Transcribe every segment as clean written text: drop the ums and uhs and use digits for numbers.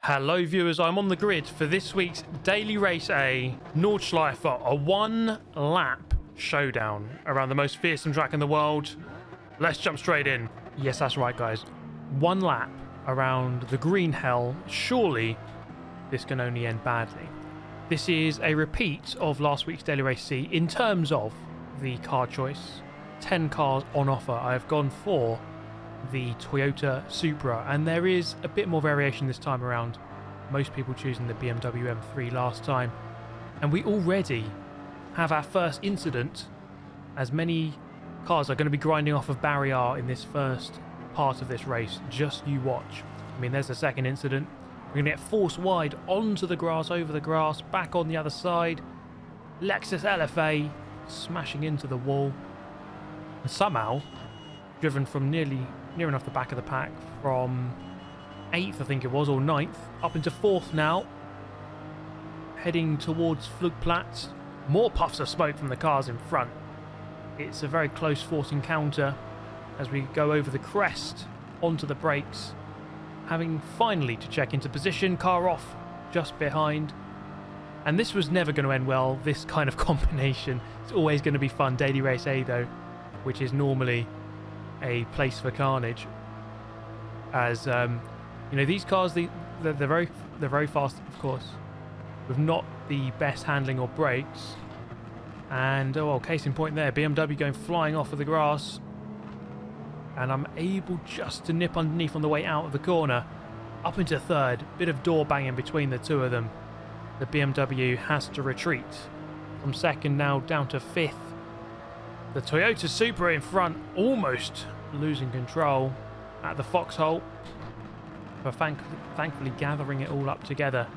Hello viewers, I'm on the grid for this week's Daily Race A Nordschliefe, a one-lap showdown around the most fearsome track in the world. Let's jump straight in. Yes, that's right guys. One lap around the green hell. Surely this can only end badly. This is a repeat of last week's Daily Race C in terms of the car choice. 10 cars on offer. I've gone for the Toyota Supra, and there is a bit more variation this time around. Most people choosing the BMW M3 last time, and we already have our first incident, as many cars are going to be grinding off of barrier in this first part of this race. Just you watch. I mean, there's a second incident. We're going to get forced wide onto the grass, over the grass, back on the other side. Lexus LFA smashing into the wall, and somehow driven from near enough the back of the pack from 8th, I think it was, or 9th, up into 4th now, heading towards Flugplatz. More puffs of smoke from the cars in front. It's a very close force encounter as we go over the crest onto the brakes, having finally to check into position. Car off just behind, and this was never going to end well, this kind of combination. It's always going to be fun. Daily Race A though, which is normally a place for carnage, as you know, these cars, they're very fast, of course, with not the best handling or brakes. And oh well, case in point there, BMW going flying off of the grass, and I'm able just to nip underneath on the way out of the corner up into third. Bit of door banging between the two of them. The BMW has to retreat from second now down to 5th. The Toyota Supra in front, almost losing control at the foxhole, but thankfully gathering it all up together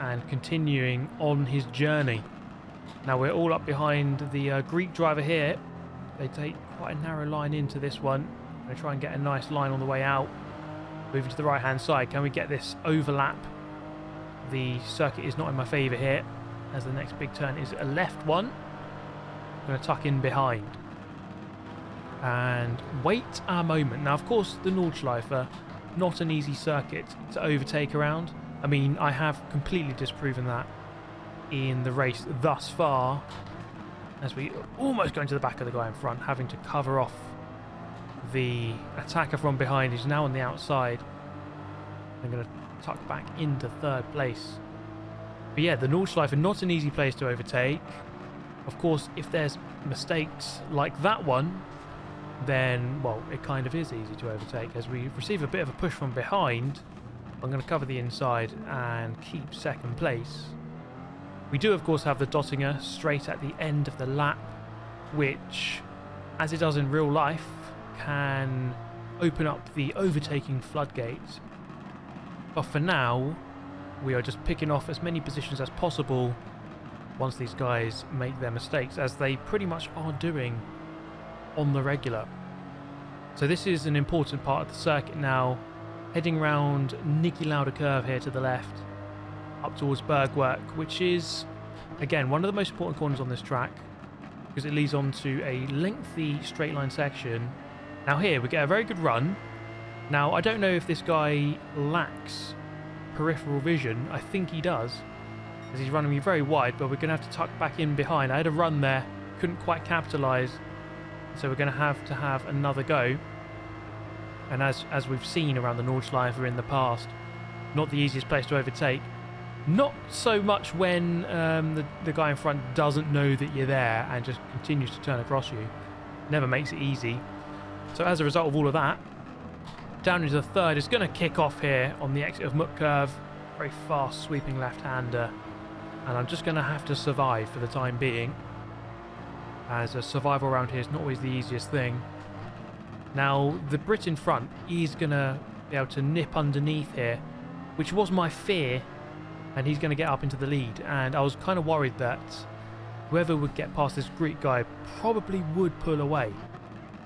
and continuing on his journey. Now we're all up behind the Greek driver here. They take quite a narrow line into this one. I'm going to try and get a nice line on the way out. Moving to the right hand side. Can we get this overlap? The circuit is not in my favour here, as the next big turn is a left one. I'm going to tuck in behind and wait our moment. Now, of course, the Nordschleife, not an easy circuit to overtake around. I mean, I have completely disproven that in the race thus far, as we almost go into the back of the guy in front, having to cover off the attacker from behind, who's now on the outside. I'm going to tuck back into third place. But yeah, the Nordschleife, not an easy place to overtake. Of course, if there's mistakes like that one, then, well, it kind of is easy to overtake. As we receive a bit of a push from behind, I'm going to cover the inside and keep second place. We do, of course, have the Dottinger straight at the end of the lap, which, as it does in real life, can open up the overtaking floodgates. But for now, we are just picking off as many positions as possible once these guys make their mistakes, as they pretty much are doing on the regular. So this is an important part of the circuit now, heading round Niki Lauda curve here to the left, up towards Bergwerk, which is, again, one of the most important corners on this track, because it leads on to a lengthy straight line section. Now here we get a very good run. Now I don't know if this guy lacks peripheral vision. I think he does, as he's running me very wide, but we're going to have to tuck back in behind. I had a run there, couldn't quite capitalise, so we're going to have another go. And as we've seen around the Nordschleife in the past, not the easiest place to overtake. Not so much when the guy in front doesn't know that you're there and just continues to turn across you. Never makes it easy. So as a result of all of that, down into the third is going to kick off here on the exit of Muck curve. Very fast sweeping left-hander. And I'm just going to have to survive for the time being, as a survival around here is not always the easiest thing. Now, the Brit in front is going to be able to nip underneath here, which was my fear, and he's going to get up into the lead. And I was kind of worried that whoever would get past this Greek guy probably would pull away,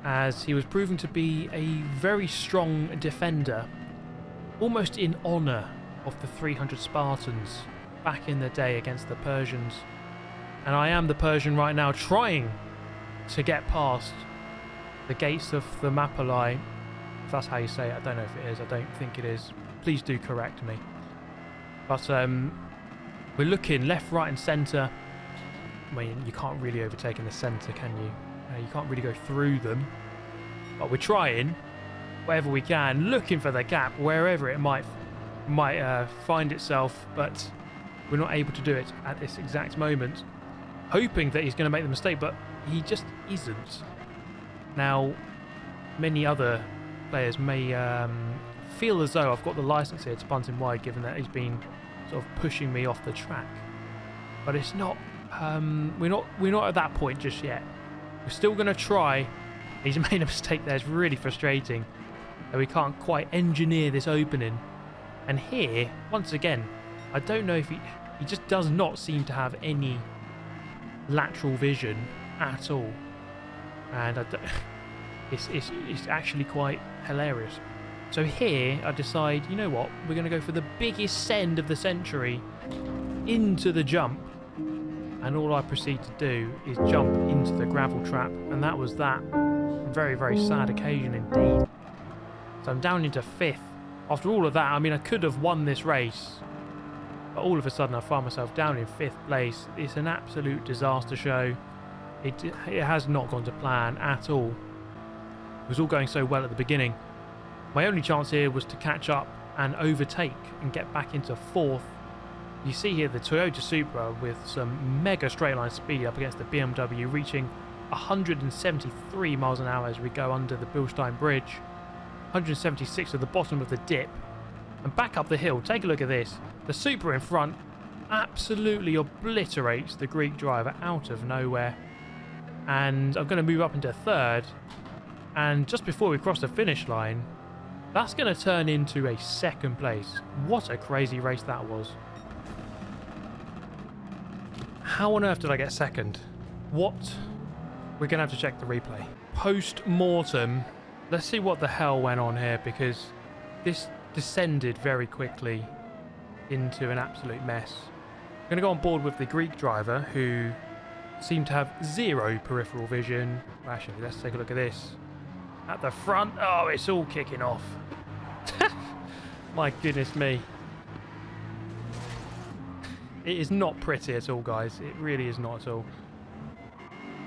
as he was proven to be a very strong defender, almost in honour of the 300 Spartans back in the day against the Persians. And I am the Persian right now, trying to get past the gates of Thermopylae, if that's how you say it. I don't know if it is. I don't think it is. Please do correct me. But we're looking left, right and centre. I mean, you can't really overtake in the centre, can you? You can't really go through them. But we're trying wherever we can, looking for the gap wherever it might find itself, but we're not able to do it at this exact moment. Hoping that he's going to make the mistake, but he just isn't. Now, many other players may feel as though I've got the license here to punt him wide, given that he's been sort of pushing me off the track. But it's not. We're not at that point just yet. We're still going to try. He's made a mistake there. It's really frustrating that we can't quite engineer this opening. And here, once again, I don't know if he just does not seem to have any lateral vision at all. And it's actually quite hilarious. So here I decide, you know what, we're going to go for the biggest send of the century into the jump. And all I proceed to do is jump into the gravel trap. And that was that. A very, very sad occasion indeed. So I'm down into 5th. After all of that, I mean, I could have won this race. But all of a sudden I find myself down in 5th place. It's an absolute disaster show. It has not gone to plan at all. It was all going so well at the beginning. My only chance here was to catch up and overtake and get back into 4th. You see here the Toyota Supra with some mega straight line speed up against the BMW, reaching 173 miles an hour as we go under the Bilstein Bridge. 176 at the bottom of the dip. And back up the hill, take a look at this. The Supra in front absolutely obliterates the Greek driver out of nowhere. And I'm going to move up into 3rd. And just before we cross the finish line, that's going to turn into a 2nd place. What a crazy race that was. How on earth did I get 2nd? What? We're going to have to check the replay. Post-mortem, let's see what the hell went on here, because this descended very quickly into an absolute mess. I'm going to go on board with the Greek driver, who seemed to have 0 peripheral vision. Actually, let's take a look at this. At the front, oh, it's all kicking off. My goodness me. It is not pretty at all, guys. It really is not at all.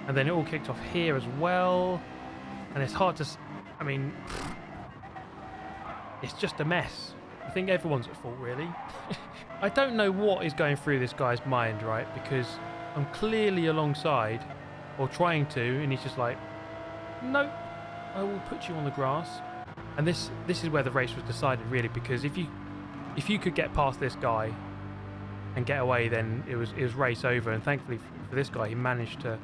And then it all kicked off here as well. And it's hard to... I mean... It's just a mess. I think everyone's at fault, really. I don't know what is going through this guy's mind, right? Because I'm clearly alongside, or trying to, and he's just like, nope, I will put you on the grass. And this is where the race was decided, really, because if you could get past this guy and get away, then it was race over. And thankfully for this guy, he managed to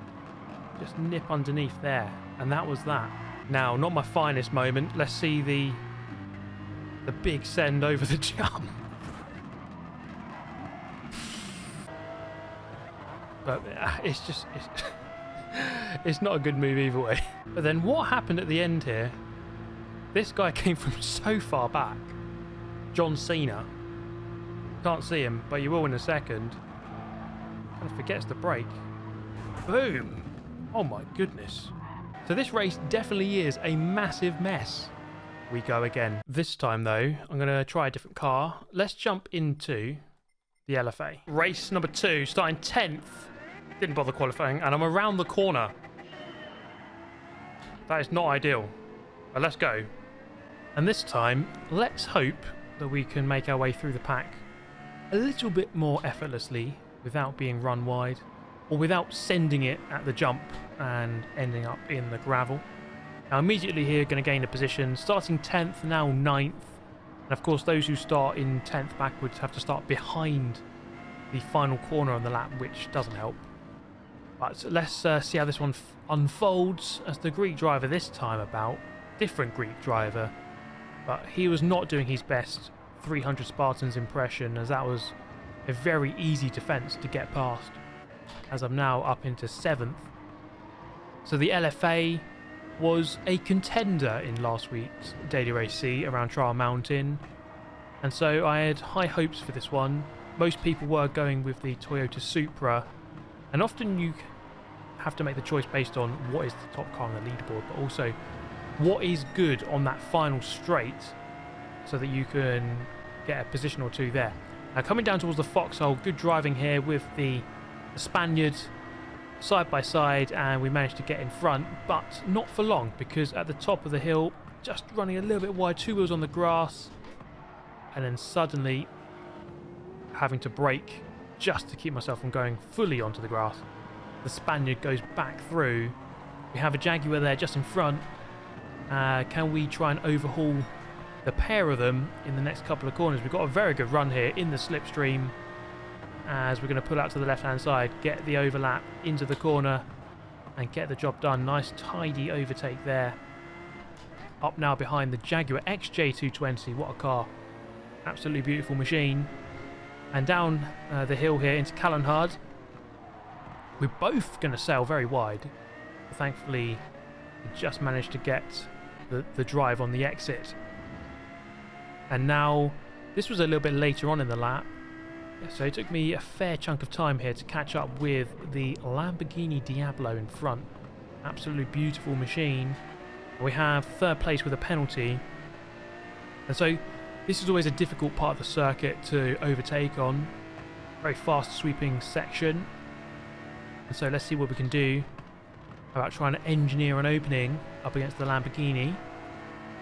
just nip underneath there, and that was that. Now, not my finest moment. Let's see the big send over the jump. But it's not a good move either way. But then what happened at the end here? This guy came from so far back. John Cena. Can't see him, but you will in a second. Kind of forgets the brake. Boom! Oh my goodness. So this race definitely is a massive mess. We go again. This time though, I'm going to try a different car. Let's jump into the LFA. Race number 2, starting 10th. Didn't bother qualifying, and I'm around the corner. That is not ideal. But let's go. And this time, let's hope that we can make our way through the pack a little bit more effortlessly without being run wide, or without sending it at the jump and ending up in the gravel. Now immediately here, going to gain a position, starting 10th, now 9th. And of course those who start in 10th backwards have to start behind the final corner on the lap, which doesn't help. But let's see how this one unfolds, as the Greek driver this time about, different Greek driver, but he was not doing his best 300 Spartans impression, as that was a very easy defence to get past, as I'm now up into 7th. So the LFA was a contender in last week's Daily Race C around Trial Mountain, and so I had high hopes for this one. Most people were going with the Toyota Supra, and often you have to make the choice based on what is the top car on the leaderboard, but also what is good on that final straight, so that you can get a position or two there. Coming down towards the foxhole, good driving here with the Spaniard side by side, and we managed to get in front, but not for long, because at the top of the hill, just running a little bit wide, two wheels on the grass, and then suddenly having to brake just to keep myself from going fully onto the grass. The Spaniard goes back through. We have a Jaguar there just in front. Can we try and overhaul the pair of them in the next couple of corners? We've got a very good run here in the slipstream, as we're going to pull out to the left hand side, get the overlap into the corner and get the job done. Nice tidy overtake there. Up now behind the Jaguar XJ220. What a car. Absolutely beautiful machine. And down the hill here into Callanhard. We're both going to sail very wide. Thankfully, we just managed to get the drive on the exit. And now, this was a little bit later on in the lap. So it took me a fair chunk of time here to catch up with the Lamborghini Diablo in front. Absolutely beautiful machine. We have third place with a penalty. And so this is always a difficult part of the circuit to overtake on. Very fast sweeping section. And so let's see what we can do about trying to engineer an opening up against the Lamborghini.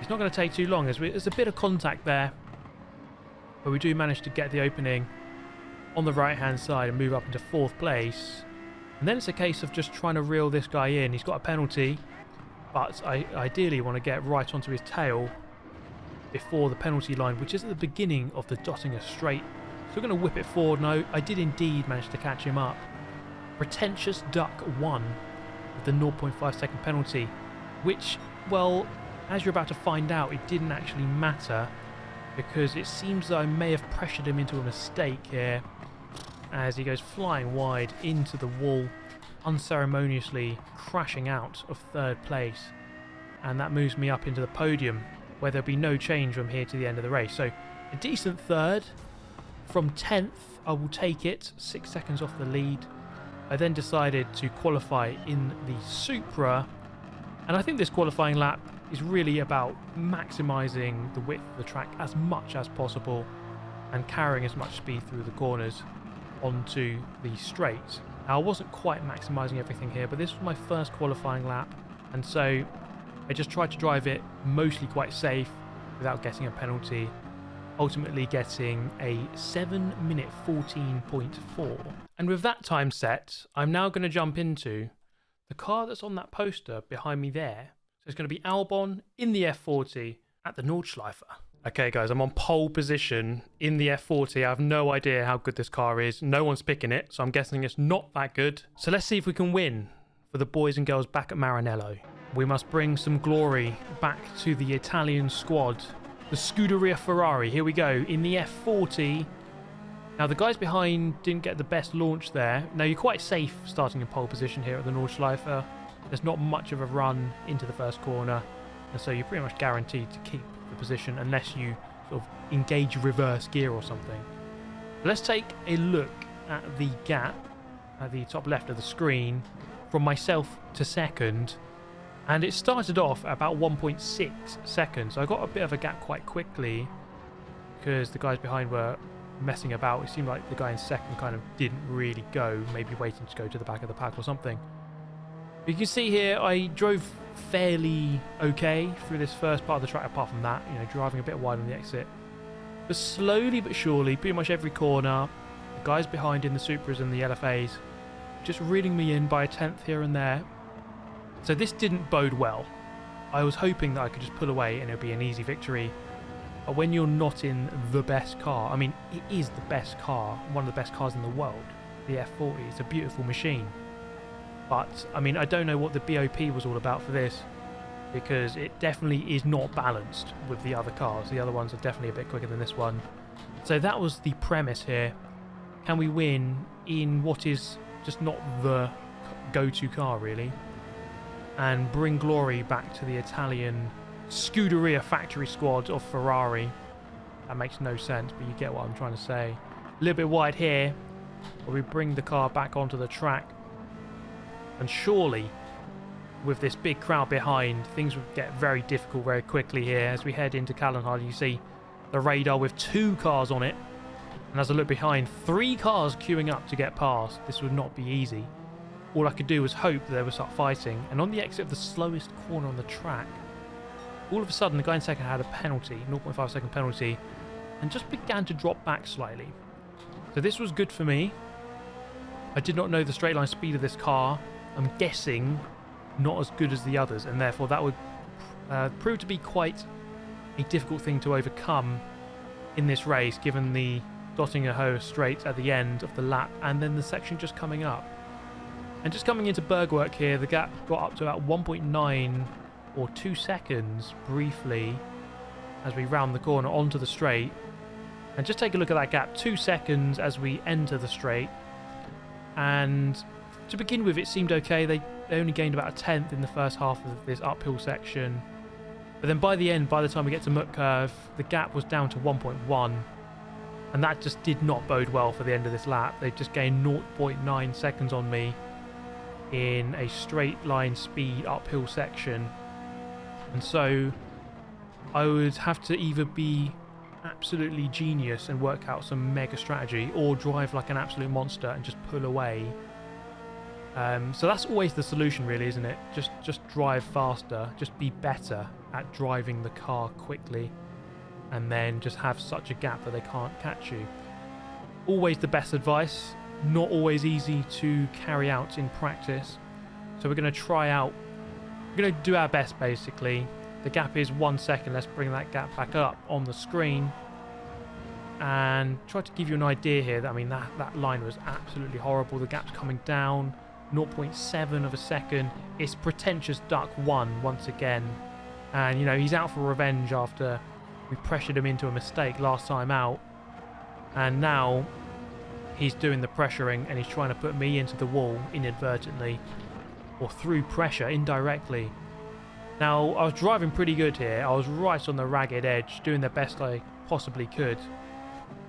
It's not going to take too long, as there's a bit of contact there. But we do manage to get the opening on the right hand side and move up into fourth place. And then it's a case of just trying to reel this guy in. He's got a penalty, but I ideally want to get right onto his tail before the penalty line, which is at the beginning of the Dottinger straight. So we're going to whip it forward. No, I did indeed manage to catch him up. Pretentious Duck won with the 0.5 second penalty, which, well, as you're about to find out, it didn't actually matter, because it seems that I may have pressured him into a mistake here, as he goes flying wide into the wall, unceremoniously crashing out of third place. And that moves me up into the podium, where there'll be no change from here to the end of the race. So a decent third. From 10th, I will take it, 6 seconds off the lead. I then decided to qualify in the Supra, and I think this qualifying lap is really about maximising the width of the track as much as possible and carrying as much speed through the corners onto the straight. Now, I wasn't quite maximising everything here, but this was my first qualifying lap, and so I just tried to drive it mostly quite safe without getting a penalty, ultimately getting a 7-minute 14.4. And with that time set, I'm now going to jump into the car that's on that poster behind me there. So it's going to be Albon in the F40 at the Nordschleife. Okay guys, I'm on pole position in the F40. I have no idea how good this car is. No one's picking it, so I'm guessing it's not that good. So let's see if we can win for the boys and girls back at Maranello. We must bring some glory back to the Italian squad. The Scuderia Ferrari, here we go, in the F40. Now, the guys behind didn't get the best launch there. Now, you're quite safe starting in pole position here at the Nordschleife. There's not much of a run into the first corner, and so you're pretty much guaranteed to keep the position unless you sort of engage reverse gear or something. Let's take a look at the gap at the top left of the screen from myself to second. And it started off at about 1.6 seconds. So I got a bit of a gap quite quickly because the guys behind were messing about. It seemed like the guy in second kind of didn't really go, maybe waiting to go to the back of the pack or something. But you can see here I drove fairly okay through this first part of the track, apart from that, you know, driving a bit wide on the exit. But slowly but surely, pretty much every corner, the guys behind in the Supras and the LFAs just reeling me in by a tenth here and there. So this didn't bode well. I was hoping that I could just pull away and it would be an easy victory. But when you're not in the best car, I mean, it is the best car, one of the best cars in the world, the F40. It's a beautiful machine. But, I mean, I don't know what the BOP was all about for this, because it definitely is not balanced with the other cars. The other ones are definitely a bit quicker than this one. So that was the premise here. Can we win in what is just not the go-to car, really? And bring glory back to the Italian Scuderia factory squad of Ferrari. That makes no sense, but you get what I'm trying to say. A little bit wide here, but we bring the car back onto the track. And surely, with this big crowd behind, things would get very difficult very quickly here. As we head into Callanhard, you see the radar with two cars on it. And as I look behind, 3 cars queuing up to get past. This would not be easy. All I could do was hope that they would start fighting. And on the exit of the slowest corner on the track, all of a sudden the guy in second had a penalty, 0.5 second penalty, and just began to drop back slightly. So this was good for me. I did not know the straight line speed of this car. I'm guessing not as good as the others, and therefore that would prove to be quite a difficult thing to overcome in this race, given the Dottinger straight at the end of the lap and then the section just coming up. And just coming into Bergwerk here, the gap got up to about 1.9 or 2 seconds briefly as we round the corner onto the straight. And just take a look at that gap, 2 seconds as we enter the straight. And to begin with, it seemed okay. They only gained about a tenth in the first half of this uphill section. But then by the end, by the time we get to Mutt Curve, the gap was down to 1.1. And that just did not bode well for the end of this lap. They've just gained 0.9 seconds on me in a straight line speed uphill section. And so I would have to either be absolutely genius and work out some mega strategy, or drive like an absolute monster and just pull away. So that's always the solution, really, isn't it? Just drive faster, just be better at driving the car quickly, and then just have such a gap that they can't catch you. Always the best advice, not always easy to carry out in practice. So we're going to try out, we're going to do our best basically. The gap is 1 second. Let's bring that gap back up on the screen and try to give you an idea here. That, I mean, that line was absolutely horrible. The gap's coming down 0.7 of a second. It's pretentious duck 1 once again. And, you know, he's out for revenge after we pressured him into a mistake last time out. And now he's doing the pressuring and he's trying to put me into the wall inadvertently, or through pressure indirectly. Now, I was driving pretty good here. I was right on the ragged edge, doing the best I possibly could.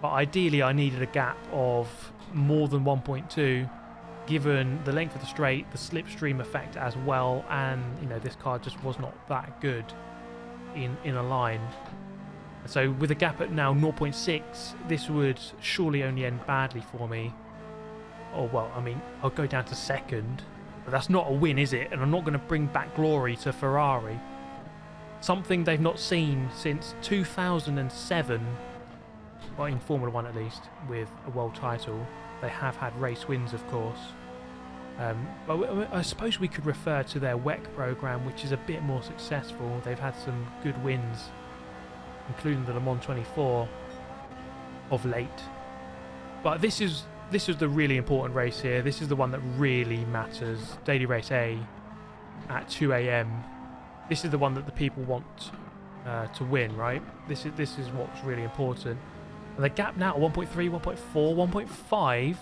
But ideally, I needed a gap of more than 1.2, given the length of the straight, the slipstream effect as well, and, you know, this car just was not that good in a line. So with a gap at now 0.6, this would surely only end badly for me. Oh, well, I mean, I'll go down to second. But that's not a win, is it? And I'm not going to bring back glory to Ferrari. Something they've not seen since 2007. Well, in Formula 1 at least, with a world title. They have had race wins, of course. But I suppose we could refer to their WEC program, which is a bit more successful. They've had some good wins, including the Le Mans 24 of late. But this is the really important race here. This is the one that really matters. Daily Race A at 2 a.m. This is the one that the people want to win, right? This is what's really important. And the gap now at 1.3, 1.4, 1.5.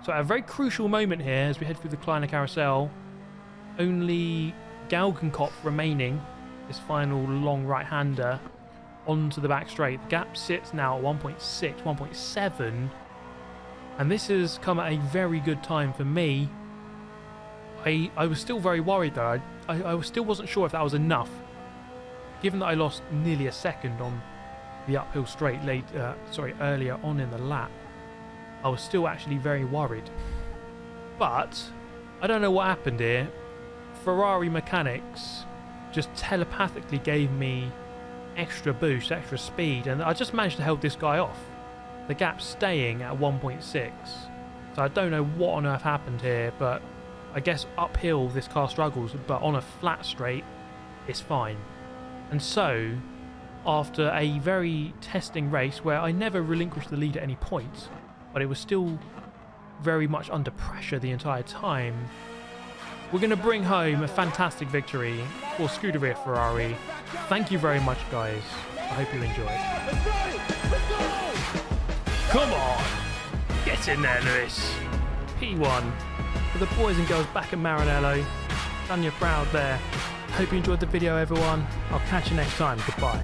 So at a very crucial moment here as we head through the Kleiner Carousel. Only Galgenkopf remaining, this final long right-hander, onto the back straight. The gap sits now at 1.6, 1.7. And this has come at a very good time for me. I was still very worried though. I still wasn't sure if that was enough. Given that I lost nearly a second on the uphill straight earlier on in the lap, I was still actually very worried. But I don't know what happened here. Ferrari mechanics just telepathically gave me extra boost, extra speed, and I just managed to hold this guy off. The gap's staying at 1.6. So I don't know what on earth happened here, but I guess uphill this car struggles, but on a flat straight, it's fine. And so, after a very testing race where I never relinquished the lead at any point, but it was still very much under pressure the entire time, we're going to bring home a fantastic victory for Scuderia Ferrari. Thank you very much, guys. I hope you enjoyed. Come on! Get in there, Lewis. P1 for the boys and girls back at Maranello. Done you proud there. Hope you enjoyed the video, everyone. I'll catch you next time. Goodbye.